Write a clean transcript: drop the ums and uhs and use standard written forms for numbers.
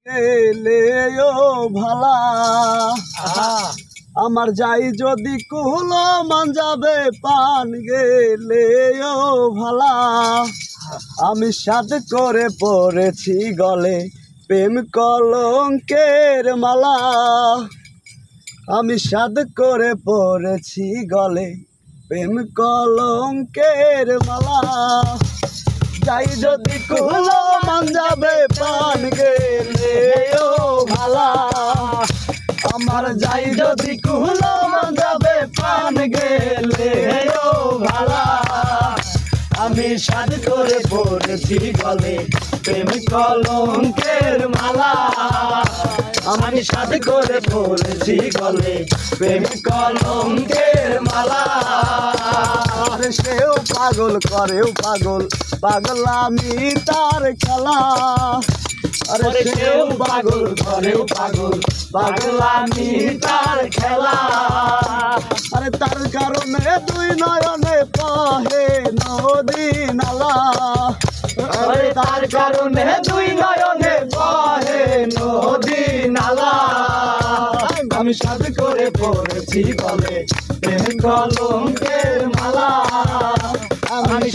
এলেও ভালা আমার যাই যদি কুলো মান যাবে পান গেলেও ভালা আমি সাথ করে পড়েছি গলে প্রেম কলঙ্কের মালা আমি সাথ করে পড়েছি গলে প্রেম কলঙ্কের মালা যাই যদি কুলো মান যাবে পান গেলেও ভালা আমার যাই যদি কুলো মান যাবে পান গেলেও ভালা আমি সাধ করে পড়েছি গলে প্রেম কলঙ্কের মালা আমি সাধ করে পড়েছি গলে প্রেম কলঙ্কের মালা সেও পাগল করেও পাগল পাগল আমি তার খেলা আরে সেও পাগল করেও পাগল পাগল আমি তার খেলা আরে তার কারণে দুই নয়নে পাহে নদী নালা আরে তার কারণে দুই নয়নে পাহে নদী নালা আমি সাধ করে পড়েছি গলে প্রেম কলঙ্কের মালা আমি